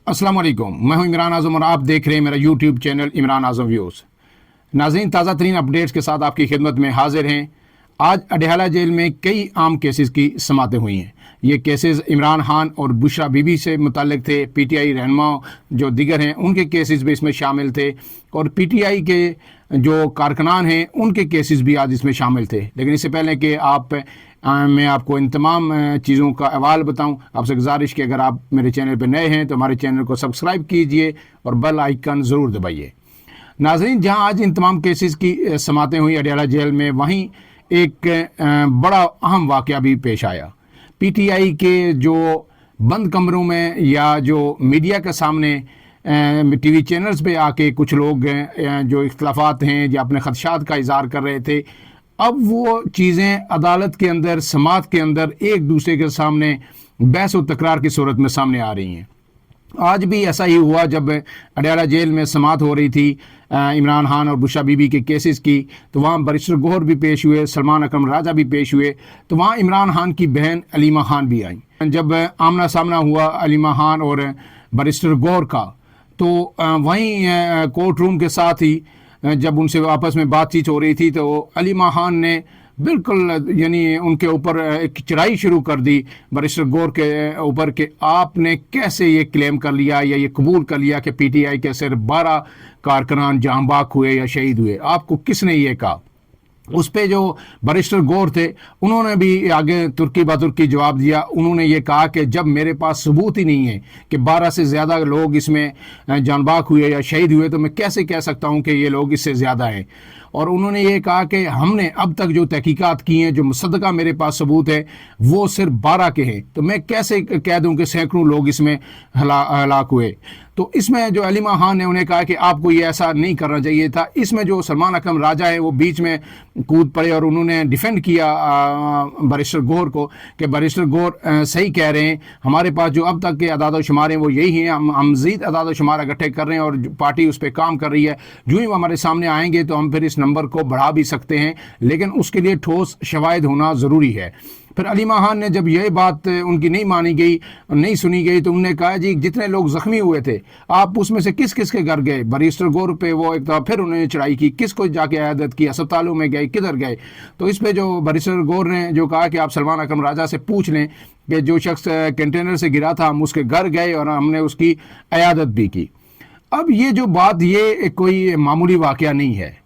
अस्सलाम वालेकुम, मैं हूं इमरान आज़म और आप देख रहे हैं मेरा यूट्यूब चैनल इमरान आज़म व्यूज़। नाज़रीन, ताज़ा तरीन अपडेट्स के साथ आपकी खिदमत में हाजिर हैं। आज अडयाला जेल में कई आम केसेस की समातें हुई हैं। ये केसेस इमरान खान और बुशरा बीबी से मुताल्लिक थे। पीटीआई रहनुमा जो दिगर हैं उनके केसेस भी इसमें शामिल थे और पीटीआई के जो कारकुनान हैं उनके केसेस भी आज इसमें शामिल थे। लेकिन इससे पहले कि मैं आपको इन तमाम चीज़ों का अहवाल बताऊं, आपसे गुजारिश कि अगर आप मेरे चैनल पर नए हैं तो हमारे चैनल को सब्सक्राइब कीजिए और बेल आइकन ज़रूर दबाइए। नाज़रीन, जहां आज इन तमाम केसेस की समातें हुई अडयाला जेल में, वहीं एक बड़ा अहम वाक़या भी पेश आया। पीटीआई के जो बंद कमरों में या जो मीडिया के सामने टीवी चैनल्स पे आके कुछ लोग जो इख्तलाफात हैं या अपने खदशात का इज़हार कर रहे थे, अब वो चीज़ें अदालत के अंदर, समात के अंदर एक दूसरे के सामने बहस और तकरार की सूरत में सामने आ रही हैं। आज भी ऐसा ही हुआ जब अडयाला जेल में समात हो रही थी इमरान खान और बुशरा बीबी के केसेस की, तो वहाँ बैरिस्टर गौहर भी पेश हुए, सलमान अकरम राजा भी पेश हुए, तो वहाँ इमरान खान की बहन अलीमा खान भी आई। जब आमना सामना हुआ अलीमा खान और बैरिस्टर गौहर का, तो वहीं कोर्ट रूम के साथ ही जब उनसे आपस में बातचीत हो रही थी तो अलीमा खान ने बिल्कुल यानी उनके ऊपर एक चढ़ाई शुरू कर दी बैरिस्टर गौहर के ऊपर कि आपने कैसे ये क्लेम कर लिया या ये कबूल कर लिया कि पीटीआई के सिर्फ 12 कारकुनान जहां बाग हुए या शहीद हुए, आपको किसने ये कहा। उस पे जो बैरिस्टर गौहर थे उन्होंने भी आगे तुर्की बतुर्की जवाब दिया। उन्होंने ये कहा कि जब मेरे पास सबूत ही नहीं है कि 12 से ज़्यादा लोग इसमें जानबाग हुए या शहीद हुए, तो मैं कैसे कह सकता हूँ कि ये लोग इससे ज़्यादा हैं। और उन्होंने ये कहा कि हमने अब तक जो तहकीकात की हैं, जो मुसद्दका मेरे पास सबूत है, वो सिर्फ 12 के हैं, तो मैं कैसे कह दूं कि सैकड़ों लोग इसमें हलाक हुए। तो इसमें जो अलीमा खान ने उन्हें कहा कि आपको ये ऐसा नहीं करना चाहिए था। इसमें जो सलमान अकरम राजा है वो बीच में कूद पड़े और उन्होंने डिफेंड किया बैरिस्टर गौहर को कि बैरिस्टर गौहर सही कह रहे हैं, हमारे पास जो अब तक के अदाद शुमार हैं वो यही हैं, हम मज़ीद अदाद शुमार इकट्ठे कर रहे हैं और पार्टी उस पर काम कर रही है। जो ही वो हमारे सामने आएंगे तो हम फिर इस नंबर को बढ़ा भी सकते हैं, लेकिन उसके लिए ठोस शवाहिद होना ज़रूरी है। फिर अलीमा खान ने जब यह बात उनकी नहीं मानी गई, नहीं सुनी गई, तो उन्होंने कहा जी जितने लोग ज़ख्मी हुए थे आप उसमें से किस किस के घर गए। बैरिस्टर गौहर पे वो एक दफ़ा फिर उन्होंने चढ़ाई की, किसको जाके अयादत की, अस्पतालों में गए, किधर गए। तो इस पर जो बैरिस्टर गौहर ने जो कहा कि आप सलमान अकरम राजा से पूछ लें कि जो शख्स कंटेनर से गिरा था हम उसके घर गए और हमने उसकी अयादत भी की। अब ये जो बात, ये कोई मामूली वाक़या नहीं है।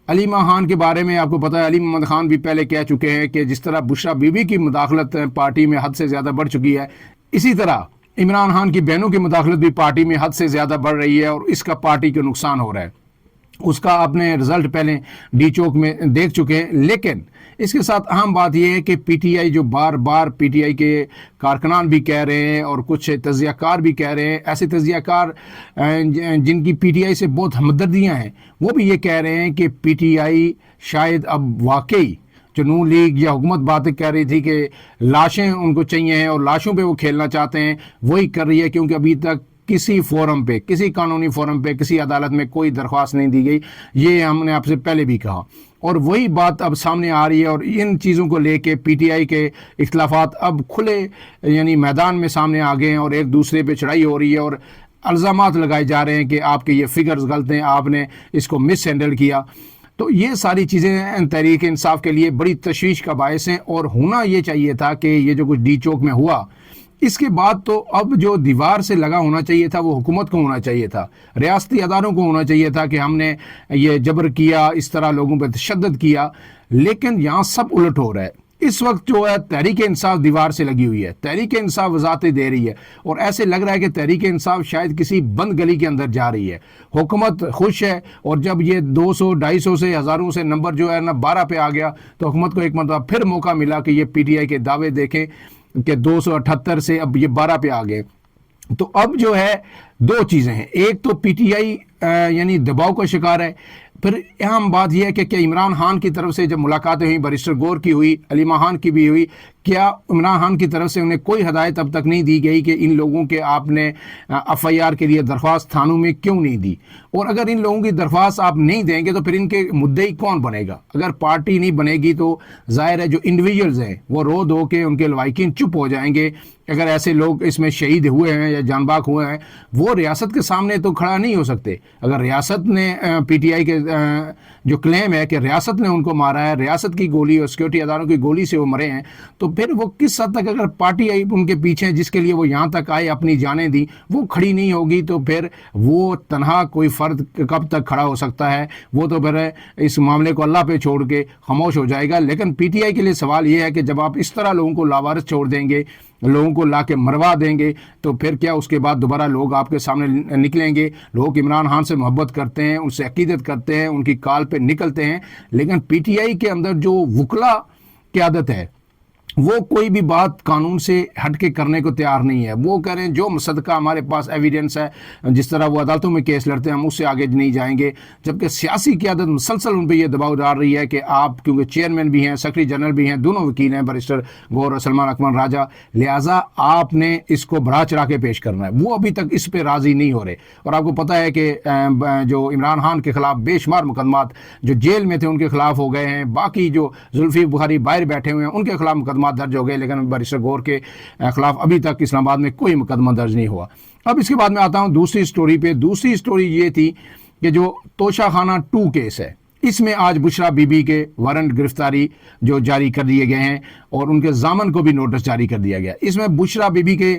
अलीमा खान के बारे में आपको पता है, अली मोहम्मद खान भी पहले कह चुके हैं कि जिस तरह बुशरा बीबी की मुदाखलत पार्टी में हद से ज़्यादा बढ़ चुकी है, इसी तरह इमरान खान की बहनों की मुदाखलत भी पार्टी में हद से ज़्यादा बढ़ रही है और इसका पार्टी को नुकसान हो रहा है। उसका आपने रिज़ल्ट पहले डी चौक में देख चुके हैं। लेकिन इसके साथ अहम बात यह है कि पीटीआई जो बार बार पीटीआई के कारकुनान भी कह रहे हैं और कुछ तजियाकार भी कह रहे हैं, ऐसे तजियाकार जिनकी पीटीआई से बहुत हमदर्दियाँ हैं, वो भी ये कह रहे हैं कि पीटीआई शायद अब वाकई जो नून लीग या हुकूमत बातें कह रही थी कि लाशें उनको चाहिए हैं और लाशों पे वो खेलना चाहते हैं, वही कर रही है। क्योंकि अभी तक किसी फोरम पे, किसी कानूनी फोरम पे, किसी अदालत में कोई दरख्वास्त नहीं दी गई। ये हमने आपसे पहले भी कहा और वही बात अब सामने आ रही है। और इन चीज़ों को लेके पीटीआई के इख्तलाफात अब खुले यानी मैदान में सामने आ गए हैं और एक दूसरे पे चढ़ाई हो रही है और इल्ज़ामात लगाए जा रहे हैं कि आपके ये फिगर्स गलत हैं, आपने इसको मिस हैंडल किया। तो ये सारी चीज़ें तहरीक इंसाफ के लिए बड़ी तशवीश का बायस हैं और होना ये चाहिए था कि ये जो कुछ डी चौक में हुआ, इसके बाद तो अब जो दीवार से लगा होना चाहिए था वो हुकूमत को होना चाहिए था, रियासती अदारों को होना चाहिए था कि हमने ये जबर किया, इस तरह लोगों पर तशद्दुद किया। लेकिन यहाँ सब उलट हो रहा है। इस वक्त जो है तहरीक इंसाफ दीवार से लगी हुई है, तहरीक इंसाफ वजातें दे रही है और ऐसे लग रहा है कि तहरीक इंसाफ शायद किसी बंद गली के अंदर जा रही है। हुकूमत खुश है और जब ये 200, 250 से, हज़ारों से नंबर जो है ना 12 पे आ गया, तो हुकूमत को एक मतलब फिर मौका मिला कि ये पीटीआई के दावे देखें कि 278 से अब ये 12 पे आ गए। तो अब जो है दो चीज़ें हैं, एक तो पीटीआई यानी दबाव का शिकार है, फिर अहम बात यह है कि क्या इमरान खान की तरफ से जब मुलाकातें हुई, बैरिस्टर गौर की हुई, अलीमा खान की भी हुई, क्या इमरान खान की तरफ से उन्हें कोई हदायत अब तक नहीं दी गई कि इन लोगों के आपने FIR के लिए दरख्वास्त थानों में क्यों नहीं दी? और अगर इन लोगों की दरख्वास्त आप नहीं देंगे तो फिर इनके मुद्दई कौन बनेगा? अगर पार्टी नहीं बनेगी तो जाहिर है जो इंडिविजुअल्स हैं वो रो धो के उनके लवाकिन चुप हो जाएंगे। अगर ऐसे लोग इसमें शहीद हुए हैं या जानबाग हुए हैं, वो रियासत के सामने तो खड़ा नहीं हो सकते। अगर रियासत ने PTI के जो क्लेम है कि रियासत ने उनको मारा है, रियासत की गोली और सिक्योरिटी अदारों की गोली से वो मरे हैं, तो फिर वो किस हद तक, अगर पार्टी आई उनके पीछे जिसके लिए वो यहाँ तक आए, अपनी जानें दी, वो खड़ी नहीं होगी तो फिर वो तनहा कोई फ़र्द कब तक खड़ा हो सकता है? वो तो फिर इस मामले को अल्लाह पे छोड़ के खामोश हो जाएगा। लेकिन PTI के लिए सवाल ये है कि जब आप इस तरह लोगों को लावारिस छोड़ देंगे, लोगों को ला के मरवा देंगे, तो फिर क्या उसके बाद दोबारा लोग आपके सामने निकलेंगे? लोग इमरान खान से मोहब्बत करते हैं, उनसे अकीदत करते हैं, उनकी काल पे निकलते हैं, लेकिन PTI के अंदर जो वुकला क़यादत है वो कोई भी बात कानून से हट के करने को तैयार नहीं है। वो कह रहे हैं जो मुसद्दका हमारे पास एविडेंस है, जिस तरह वो अदालतों में केस लड़ते हैं, हम उससे आगे नहीं जाएंगे। जबकि सियासी क़यादत मुसलसल उन पर यह दबाव डाल रही है कि आप, क्योंकि चेयरमैन भी हैं, सेक्रेटरी जनरल भी हैं, दोनों वकील हैं, बैरिस्टर गौर और सलमान अकमल राजा, लिहाजा आपने इसको बढ़ा चढ़ा के पेश करना है। वो अभी तक इस पर राज़ी नहीं हो रहे। और आपको पता है कि जो इमरान खान के ख़िलाफ़ बेशुमार मुकदमात जो जेल में थे उनके ख़िलाफ़ हो गए हैं, बाकी जो जुल्फ़ी बुखारी बाहर बैठे हुए हैं उनके ख़िलाफ़ मुकदमा दर्ज हो गए, लेकिन बैरिस्टर गौर के खिलाफ अभी तक इस्लामाबाद में कोई मुकदमा दर्ज नहीं हुआ। अब इसके बाद में आता हूं दूसरी स्टोरी पे। दूसरी स्टोरी ये थी कि जो तोशाखाना 2 केस है, इसमें आज बुशरा बीबी के वारंट गिरफ्तारी जो जारी कर दिए गए हैं और उनके जामन को भी नोटिस जारी कर दिया गया। इसमें बुशरा बीबी के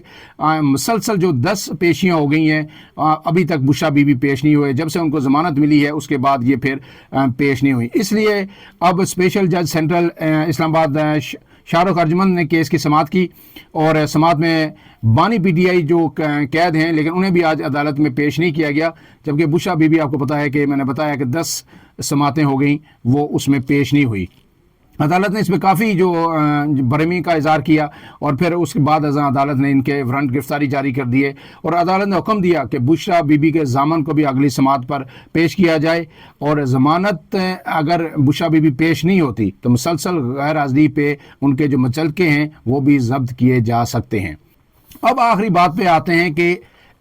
मुसलसल जो 10 पेशियां हो गई हैं, अभी तक बुशरा बीबी पेश नहीं हुए। जब से उनको ज़मानत मिली है उसके बाद ये फिर पेश नहीं हुई। इसलिए अब स्पेशल जज सेंट्रल इस्लामाबाद शाहरुख अर्जमंद ने केस की समाअत की और समाअत में बानी PTI जो कैद हैं, लेकिन उन्हें भी आज अदालत में पेश नहीं किया गया। जबकि बुशरा बीबी, आपको पता है कि मैंने बताया कि 10 समाअतें हो गई, वो उसमें पेश नहीं हुई। अदालत ने इसमें काफ़ी जो बरहमी का इज़हार किया और फिर उसके बाद अदालत ने इनके वारंट गिरफ्तारी जारी कर दिए और अदालत ने हुक्म दिया कि बुशरा बीबी के जामन को भी अगली समाअत पर पेश किया जाए। और ज़मानत अगर बुशरा बीबी पेश नहीं होती तो मुसलसल गैर हाज़िरी पे उनके जो मुचलके हैं वो भी जब्त किए जा सकते हैं। अब आखिरी बात पे आते हैं कि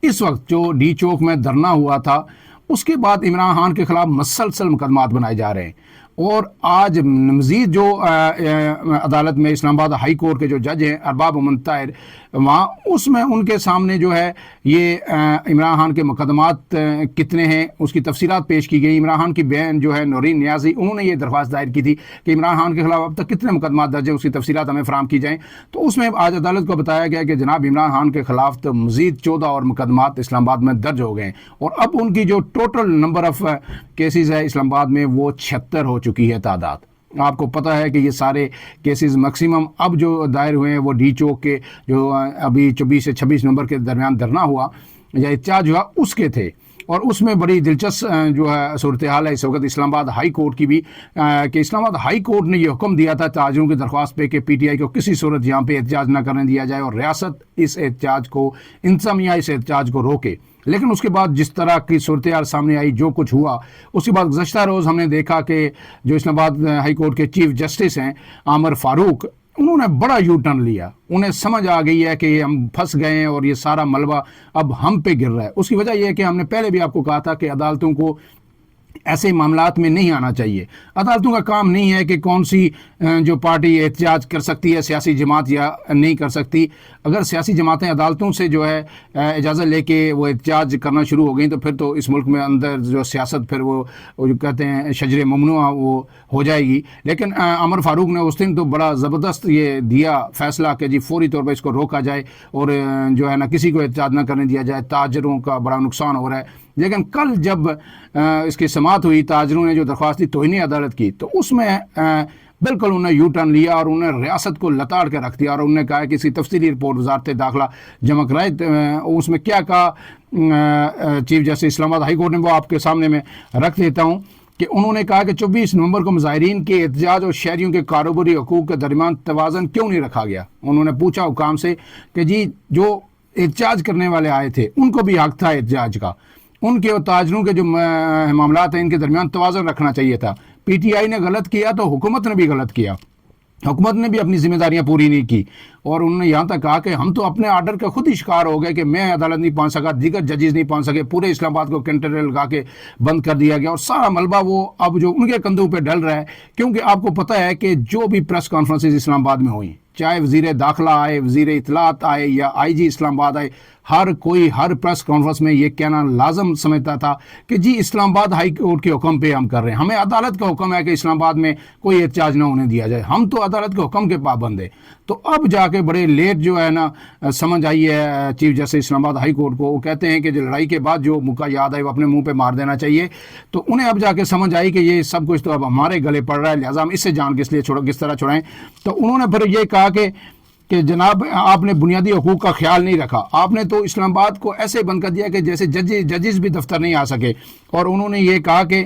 इस वक्त जो D चौक में धरना हुआ था, उसके बाद इमरान खान के खिलाफ मुसलसल मुकदमात बनाए जा रहे हैं। और आज मज़ीद जो अदालत में इस्लामाबाद हाई कोर्ट के जो जज हैं अरबाब मोहम्मद ताहिर, वहाँ उसमें उनके सामने जो है ये इमरान खान के मुकदमात कितने हैं उसकी तफसीलात पेश की गई। इमरान खान की बहन जो है नौरीन नियाज़ी, उन्होंने ये दरख्वास्त दायर की थी कि इमरान खान के खिलाफ अब तक कितने मुकदमात दर्ज है, उसकी तफसीलात हमें फराहम की जाएँ। तो उसमें आज अदालत को बताया गया कि जनाब इमरान खान के खिलाफ तो मज़ीद 14 और मुकदमात इस्लामाबाद में दर्ज हो गए और अब उनकी जो टोटल नंबर ऑफ़ केसेस है इस्लामाबाद में वो 76 हो चुकी है तादाद। आपको पता है कि ये सारे केसेस मैक्सिमम अब जो दायर हुए हैं वो D चौक के जो अभी 24 से 26 नवंबर के दरमियान धरना हुआ या एहतजाज हुआ उसके थे। और उसमें बड़ी दिलचस्प जो है सूरत हाल है इस वक्त इस्लामाबाद हाई कोर्ट की भी कि इस्लामाबाद हाई कोर्ट ने यह हुक्म दिया था ताजरों की दरख्वास्त पे कि PTI को किसी सूरत यहाँ पे एहतजाज न करने दिया जाए और रियासत इस एहतजाज को, इंतज़ामिया इस एहतजाज को रोके। लेकिन उसके बाद जिस तरह की सूरत हाल सामने आई, जो कुछ हुआ, उसके बाद गुज़श्ता रोज़ हमने देखा कि जो इस्लामाबाद हाई कोर्ट के चीफ जस्टिस हैं आमिर फारूक, उन्होंने बड़ा यू टर्न लिया। उन्हें समझ आ गई है कि हम फंस गए हैं और ये सारा मलबा अब हम पे गिर रहा है। उसकी वजह यह है कि हमने पहले भी आपको कहा था कि अदालतों को ऐसे मामलात में नहीं आना चाहिए। अदालतों का काम नहीं है कि कौन सी जो पार्टी एहतजाज कर सकती है, सियासी जमात या नहीं कर सकती। अगर सियासी जमातें अदालतों से जो है इजाज़त लेके वो एहतजाज करना शुरू हो गई तो फिर तो इस मुल्क में अंदर जो सियासत फिर वो जो कहते हैं शजर ममनुआ वो हो जाएगी। लेकिन आमिर फारूक ने उस दिन तो बड़ा ज़बरदस्त ये दिया फैसला कि जी फौरी तौर पर इसको रोका जाए और जो है ना किसी को एहतजाज ना करने दिया जाए, ताजरों का बड़ा नुकसान हो रहा है। लेकिन कल जब इसकी समाअत हुई, ताजरों ने जो दरख्वास्त दी तौहीन अदालत की, तो उसमें बिल्कुल उन्होंने यू टर्न लिया और उन्होंने रियासत को लताड़ के रख दिया और उन्होंने कहा कि इसकी तफसीली रिपोर्ट वज़ारत दाखिला जमा कराए। उसमें क्या कहा chief justice Islamabad high court ने, वो आपके सामने में रख देता हूँ कि उन्होंने कहा कि 24 नवंबर को मुजाहिरीन के एहतजाज और शहरियों के कारोबारी हकूक़ के दरमियान तवाज़न क्यों नहीं रखा गया। उन्होंने पूछा हुकाम से कि जी जो एहतजाज करने वाले आए थे उनको भी हक था एहतजाज का, ان کے اور تاجروں کے جو معاملات ہیں ان کے درمیان توازن رکھنا چاہیے تھا. پی ٹی آئی نے غلط کیا تو حکومت نے بھی غلط کیا. حکومت نے بھی اپنی ذمہ داریاں پوری نہیں کی اور انہوں نے یہاں تک کہا کہ ہم تو اپنے آرڈر کا خود ہی شکار ہو گئے کہ میں عدالت نہیں پہنچ سکا, دیگر ججز نہیں پہنچ سکے, پورے اسلام آباد کو کنٹینر لگا کے بند کر دیا گیا اور سارا ملبہ وہ اب جو ان کے کندھوں پہ ڈل رہا ہے. کیونکہ آپ کو پتہ ہے کہ جو بھی پریس کانفرنسز اسلام آباد میں ہوئیں, چاہے وزیر داخلہ آئے, وزیر اطلاعات آئے یا آئی جی اسلام آباد آئے, ہر کوئی ہر پریس کانفرنس میں یہ کہنا لازم سمجھتا تھا کہ جی اسلام آباد ہائی کورٹ کے حکم پہ ہم کر رہے ہیں, ہمیں عدالت کا حکم ہے کہ اسلام آباد میں کوئی احتجاج نہ ہونے دیا جائے, ہم تو عدالت کے حکم کے پابند ہیں. تو اب جا کے بڑے لیٹ جو ہے نا سمجھ آئی ہے چیف جسٹس اسلام آباد ہائی کورٹ کو. وہ کہتے ہیں کہ جو لڑائی کے بعد جو موقع یاد آئے وہ اپنے منہ پہ مار دینا چاہیے. تو انہیں اب جا کے سمجھ آئی کہ یہ سب کچھ تو اب ہمارے گلے پڑ رہا ہے, لہٰذا ہم اس سے جان کس طرح چھڑائیں. تو انہوں نے پھر یہ کہا کہ جناب آپ نے بنیادی حقوق کا خیال نہیں رکھا, آپ نے تو اسلام آباد کو ایسے بند کر دیا کہ جیسے ججز بھی دفتر نہیں آ سکے. اور انہوں نے یہ کہا کہ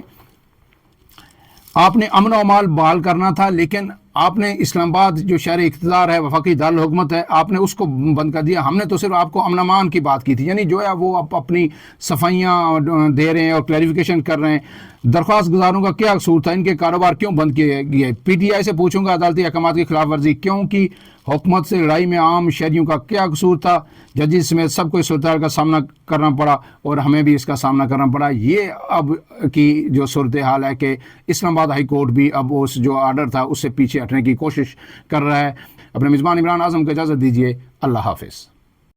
آپ نے امن و امان بحال کرنا تھا, لیکن آپ نے اسلام آباد جو شہر اقتدار ہے, وفاقی دارالحکومت ہے, آپ نے اس کو بند کر دیا. ہم نے تو صرف آپ کو امن و امان کی بات کی تھی. یعنی جو ہے وہ اپنی صفائیاں دے رہے ہیں اور کلیریفیکیشن کر رہے ہیں. درخواست گزاروں کا کیا قصور تھا, ان کے کاروبار کیوں بند کیے گئے؟ پی ٹی آئی سے پوچھوں گا عدالتی احکامات کی خلاف ورزی کیوں کی, حکومت سے لڑائی میں عام شہریوں کا کیا قصور تھا, ججز سمیت سب کو اس صورتحال کا سامنا کرنا پڑا اور ہمیں بھی اس کا سامنا کرنا پڑا. یہ اب کی جو صورتحال ہے کہ اسلام آباد ہائی کورٹ بھی اب اس جو آرڈر تھا اس سے پیچھے ہٹنے کی کوشش کر رہا ہے. اپنے میزبان عمران اعظم کو اجازت دیجیے. اللہ حافظ.